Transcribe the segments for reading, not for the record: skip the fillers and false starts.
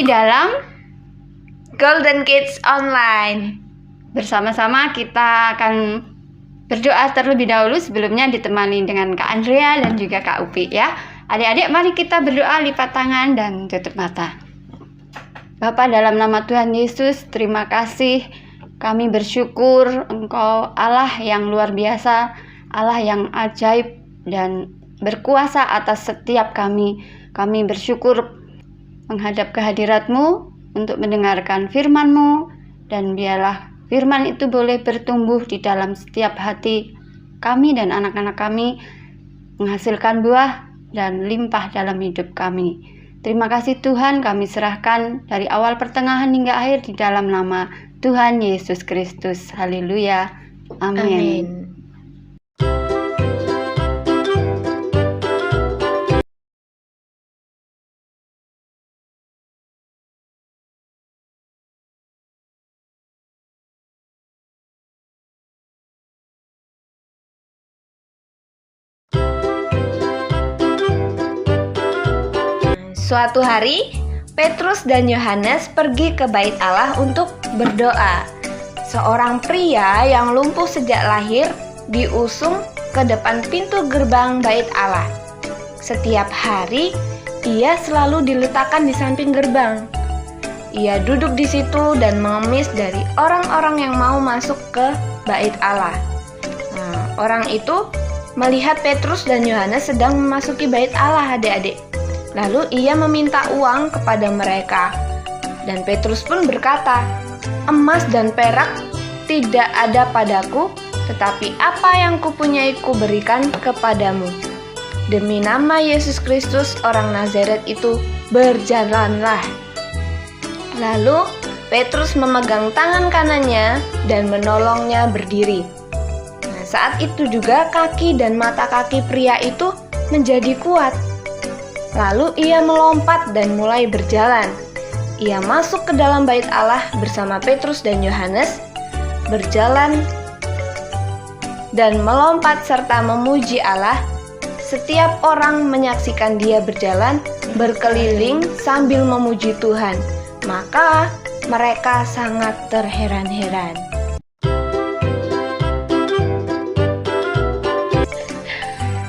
dalam Golden Kids Online. Bersama-sama kita akan berdoa terlebih dahulu, sebelumnya ditemani dengan Kak Andrea dan juga Kak Upi ya. Adik-adik, mari kita berdoa, lipat tangan dan tutup mata. Bapa, dalam nama Tuhan Yesus, terima kasih. Kami bersyukur Engkau Allah yang luar biasa, Allah yang ajaib dan berkuasa atas setiap kami. Kami bersyukur menghadap kehadirat-Mu untuk mendengarkan firman-Mu, dan biarlah firman itu boleh bertumbuh di dalam setiap hati kami dan anak-anak kami, menghasilkan buah dan limpah dalam hidup kami. Terima kasih Tuhan, kami serahkan dari awal pertengahan hingga akhir di dalam nama Tuhan Yesus Kristus. Haleluya. Amin. Amin. Suatu hari, Petrus dan Yohanes pergi ke bait Allah untuk berdoa. Seorang pria yang lumpuh sejak lahir diusung ke depan pintu gerbang bait Allah. Setiap hari, ia selalu diletakkan di samping gerbang. Ia duduk di situ dan mengemis dari orang-orang yang mau masuk ke bait Allah. Orang itu melihat Petrus dan Yohanes sedang memasuki bait Allah, adik-adik. Lalu ia meminta uang kepada mereka. Dan Petrus pun berkata, "Emas dan perak tidak ada padaku, tetapi apa yang kupunyai kuberikan kepadamu. Demi nama Yesus Kristus orang Nazaret itu, berjalanlah." Lalu Petrus memegang tangan kanannya dan menolongnya berdiri. Saat itu juga kaki dan mata kaki pria itu menjadi kuat. Lalu ia melompat dan mulai berjalan. Ia masuk ke dalam bait Allah bersama Petrus dan Yohanes, berjalan dan melompat serta memuji Allah. Setiap orang menyaksikan dia berjalan berkeliling sambil memuji Tuhan. Maka mereka sangat terheran-heran.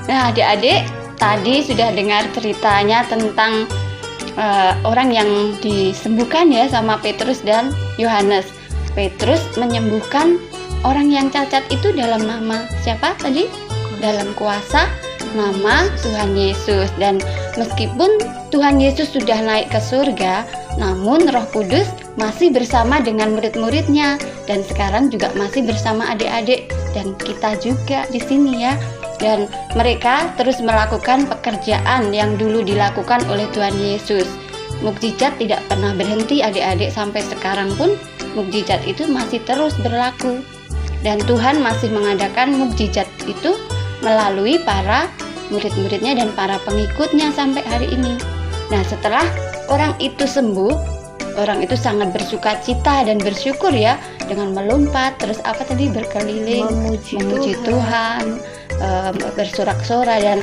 Nah, adik-adik, tadi sudah dengar ceritanya tentang orang yang disembuhkan ya sama Petrus dan Yohanes. Petrus menyembuhkan orang yang cacat itu dalam nama siapa tadi? Dalam kuasa nama Tuhan Yesus. Dan meskipun Tuhan Yesus sudah naik ke surga, namun Roh Kudus masih bersama dengan murid-muridnya, dan sekarang juga masih bersama adik-adik dan kita juga di sini ya. Dan mereka terus melakukan pekerjaan yang dulu dilakukan oleh Tuhan Yesus. Mukjizat tidak pernah berhenti adik-adik, sampai sekarang pun mukjizat itu masih terus berlaku. Dan Tuhan masih mengadakan mukjizat itu melalui para murid-muridnya dan para pengikutnya sampai hari ini. Nah, setelah orang itu sembuh, orang itu sangat bersuka cita dan bersyukur ya, dengan melompat, terus apa tadi, berkeliling, memuji Tuhan, bersorak-sorai, dan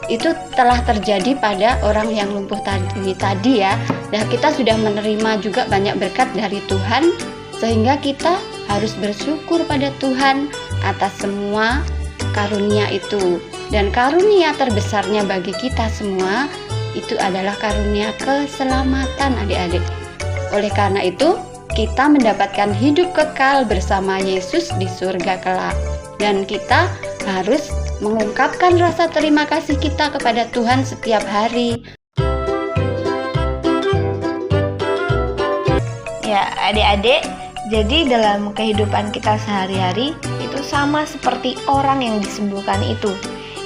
itu telah terjadi pada orang yang lumpuh tadi ya. Nah, kita sudah menerima juga banyak berkat dari Tuhan, sehingga kita harus bersyukur pada Tuhan atas semua karunia itu. Dan karunia terbesarnya bagi kita semua itu adalah karunia keselamatan, adik-adik. Oleh karena itu, kita mendapatkan hidup kekal bersama Yesus di surga kelak. Dan kita harus mengungkapkan rasa terima kasih kita kepada Tuhan setiap hari. Ya, adik-adik, jadi dalam kehidupan kita sehari-hari itu sama seperti orang yang disembuhkan itu.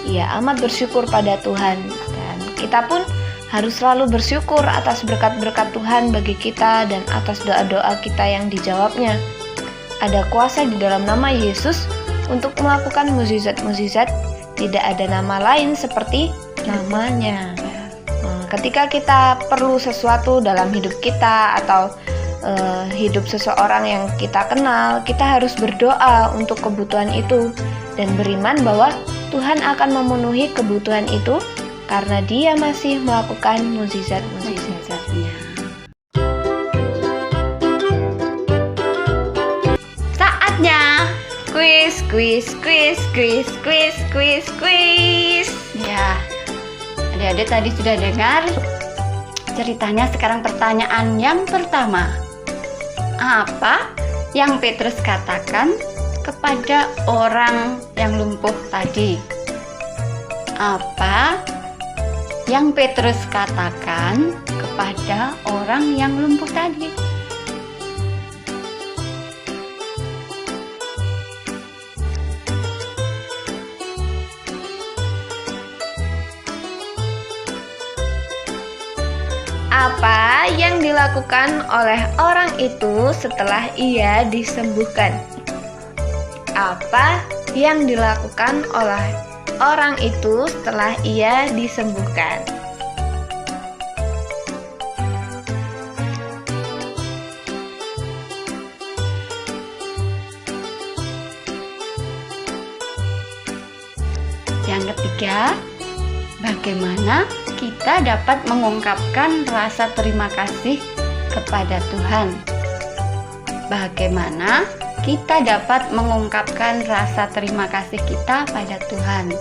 Ia amat bersyukur pada Tuhan, dan kita pun harus selalu bersyukur atas berkat-berkat Tuhan bagi kita dan atas doa-doa kita yang dijawabnya. Ada kuasa di dalam nama Yesus untuk melakukan mukjizat-mukjizat. Tidak ada nama lain seperti namanya. Ketika kita perlu sesuatu dalam hidup kita atau hidup seseorang yang kita kenal, kita harus berdoa untuk kebutuhan itu dan beriman bahwa Tuhan akan memenuhi kebutuhan itu karena Dia masih melakukan mukjizat-mukjizatnya. saatnya kuis, kuis, kuis, kuis, kuis, kuis, kuis. Ya, adik-adik tadi sudah dengar ceritanya. Sekarang pertanyaan yang pertama. Apa yang Petrus katakan kepada orang yang lumpuh tadi? Apa yang Petrus katakan kepada orang yang lumpuh tadi? Apa yang dilakukan oleh orang itu setelah ia disembuhkan? Apa yang dilakukan oleh orang itu setelah ia disembuhkan? Yang ketiga, bagaimana kita dapat mengungkapkan rasa terima kasih kepada Tuhan? Bagaimana kita dapat mengungkapkan rasa terima kasih kita pada Tuhan?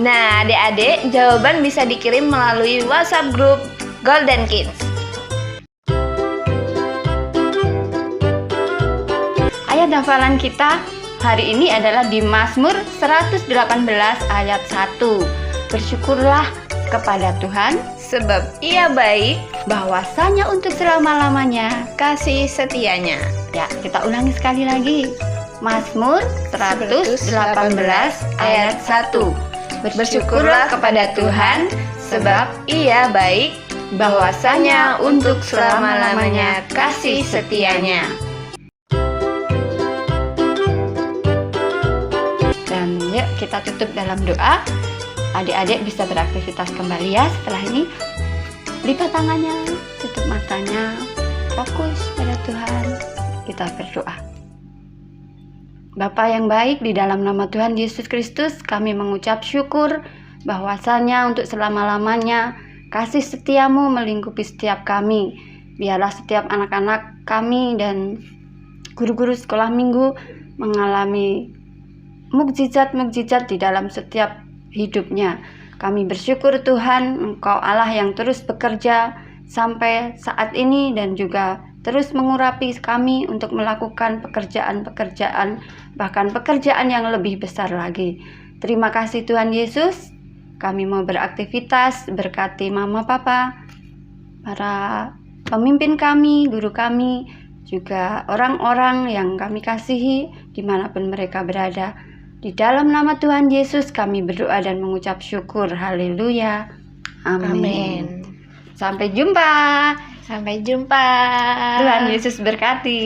Nah, adik-adik, jawaban bisa dikirim melalui WhatsApp grup Golden Kids. Ayat hafalan kita hari ini adalah di Mazmur 118 ayat 1. Bersyukurlah kepada Tuhan Sebab ia baik, bahwasanya untuk selama-lamanya. kasih setianya. Ya, kita ulangi sekali lagi. Mazmur 118 ayat 1. Bersyukurlah kepada Tuhan, sebab ia baik, bahwasanya untuk selama-lamanya kasih setianya. Dan yuk kita tutup dalam doa. Adik-adik bisa beraktivitas kembali ya. Setelah ini lipat tangannya, tutup matanya, fokus pada Tuhan. Kita berdoa. Bapa yang baik, di dalam nama Tuhan Yesus Kristus kami mengucap syukur bahwasanya untuk selama-lamanya kasih setiamu melingkupi setiap kami. Biarlah setiap anak-anak kami dan guru-guru sekolah minggu mengalami mukjizat-mukjizat di dalam setiap hidupnya. Kami bersyukur Tuhan, Engkau Allah yang terus bekerja sampai saat ini dan juga terus mengurapi kami untuk melakukan pekerjaan-pekerjaan, bahkan pekerjaan yang lebih besar lagi. Terima kasih Tuhan Yesus. Kami mau beraktivitas, berkati mama papa, para pemimpin kami, guru kami, juga orang-orang yang kami kasihi dimanapun mereka berada. Di dalam nama Tuhan Yesus kami berdoa dan mengucap syukur. Haleluya. Amin. Amin. Sampai jumpa. Sampai jumpa. Tuhan Yesus berkati.